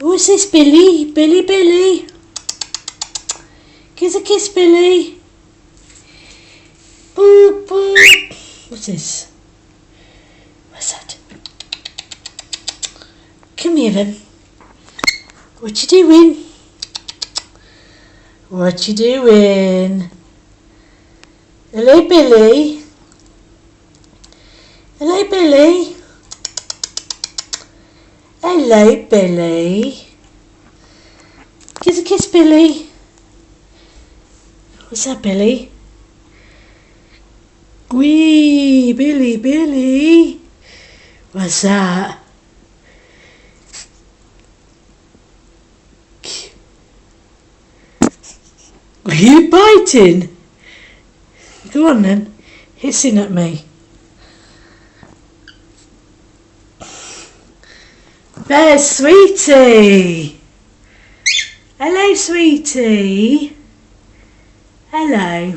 What's this, Billy? Billy. Give us a kiss, Billy. Boop, boop. What's this? What's that? Come here then. What you doing? What you doing? Hello, Billy. Hello, Billy. Hello, Billy. Give us a kiss, Billy. What's that, Billy? Wee, Billy. What's that? Are you biting? Go on then, hissing at me. There's Sweetie. Hello, Sweetie. Hello.